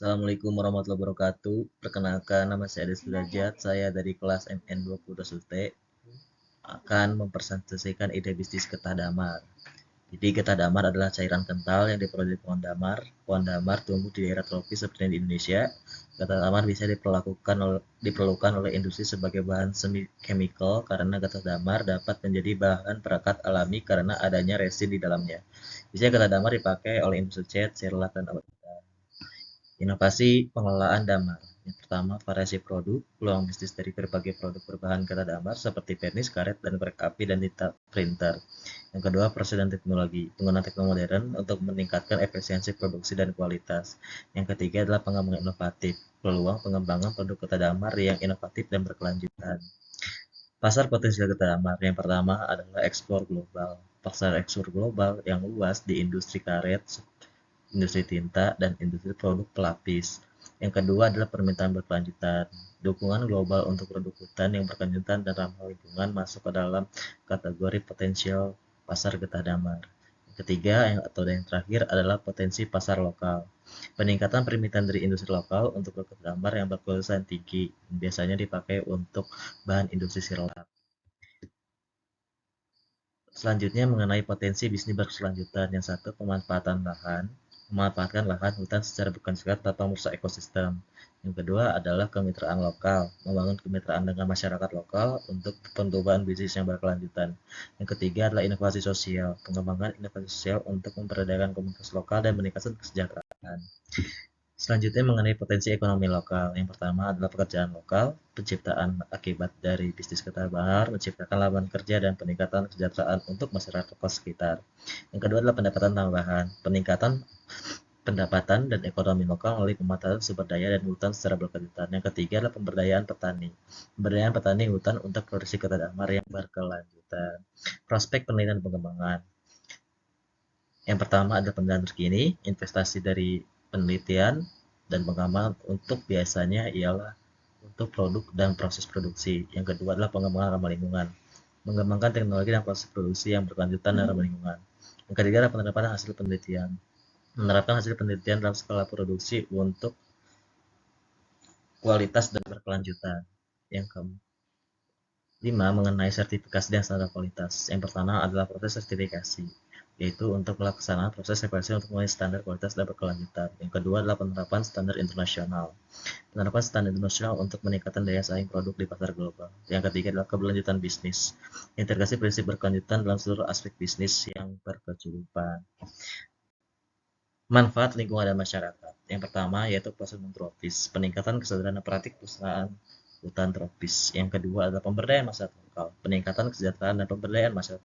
Assalamualaikum warahmatullahi wabarakatuh. Perkenalkan, nama saya Ades Sudrajat. Saya dari kelas MN20 Sute akan mempresentasikan ide bisnis getah damar. Jadi getah damar adalah cairan kental yang diperoleh dari pohon damar. Pohon damar tumbuh di daerah tropis seperti di Indonesia. Getah damar bisa diperlukan oleh industri sebagai bahan semi chemical karena getah damar dapat menjadi bahan perekat alami karena adanya resin di dalamnya. Biasanya getah damar dipakai oleh industri cat, serlat, dan obat. Inovasi pengelolaan damar. Yang pertama, variasi produk, peluang bisnis dari berbagai produk berbahan kata damar seperti vernis, karet, dan korek api dan tinta printer. Yang kedua, proses dan teknologi. Penggunaan teknologi modern untuk meningkatkan efisiensi produksi dan kualitas. Yang ketiga adalah pengembangan inovatif. Peluang pengembangan produk kata damar yang inovatif dan berkelanjutan. Pasar potensial kata damar. Yang pertama adalah ekspor global. Pasar ekspor global yang luas di industri karet, industri tinta, dan industri produk pelapis. Yang kedua adalah permintaan berkelanjutan. Dukungan global untuk produk hutan yang berkelanjutan dan ramah lingkungan masuk ke dalam kategori potensial pasar getah damar. Yang ketiga atau yang terakhir adalah potensi pasar lokal. Peningkatan permintaan dari industri lokal untuk produk getah damar yang berkualitas tinggi, biasanya dipakai untuk bahan industri sirlap. Selanjutnya mengenai potensi bisnis berkelanjutan. Yang satu, pemanfaatan lahan. Memanfaatkan lahan hutan secara berkelanjutan tanpa merusak ekosistem. Yang kedua adalah kemitraan lokal. Membangun kemitraan dengan masyarakat lokal untuk pertumbuhan bisnis yang berkelanjutan. Yang ketiga adalah inovasi sosial. Pengembangan inovasi sosial untuk memperdayakan komunitas lokal dan meningkatkan kesejahteraan. Selanjutnya mengenai potensi ekonomi lokal. Yang pertama adalah pekerjaan lokal, penciptaan akibat dari bisnis getah damar, menciptakan lapangan kerja dan peningkatan kesejahteraan untuk masyarakat sekitar. Yang kedua adalah pendapatan tambahan, peningkatan pendapatan dan ekonomi lokal melalui pemanfaatan sumber daya dan hutan secara berkelanjutan. Yang ketiga adalah pemberdayaan petani. Pemberdayaan petani hutan untuk produksi getah damar yang berkelanjutan. Prospek penelitian dan pengembangan. Yang pertama adalah penelitian terkini, investasi dari penelitian dan pengembangan untuk biasanya ialah untuk produk dan proses produksi. Yang kedua adalah pengembangan ramah lingkungan, mengembangkan teknologi dan proses produksi yang berkelanjutan dan ramah lingkungan. Yang ketiga adalah penerapan hasil penelitian, menerapkan hasil penelitian dalam skala produksi untuk kualitas dan berkelanjutan. Yang kelima mengenai sertifikasi dan standar kualitas. Yang pertama adalah proses sertifikasi, yaitu untuk pelaksanaan proses sertifikasi untuk memenuhi standar kualitas dan berkelanjutan. Yang kedua adalah penerapan standar internasional. Penerapan standar internasional untuk meningkatkan daya saing produk di pasar global. Yang ketiga adalah keberlanjutan bisnis. Integrasi prinsip berkelanjutan dalam seluruh aspek bisnis yang berkecukupan. Manfaat lingkungan dan masyarakat. Yang pertama yaitu proses tropis, peningkatan kesadaran praktik perusahaan hutan tropis. Yang kedua adalah pemberdayaan masyarakat lokal, peningkatan kesejahteraan dan pemberdayaan masyarakat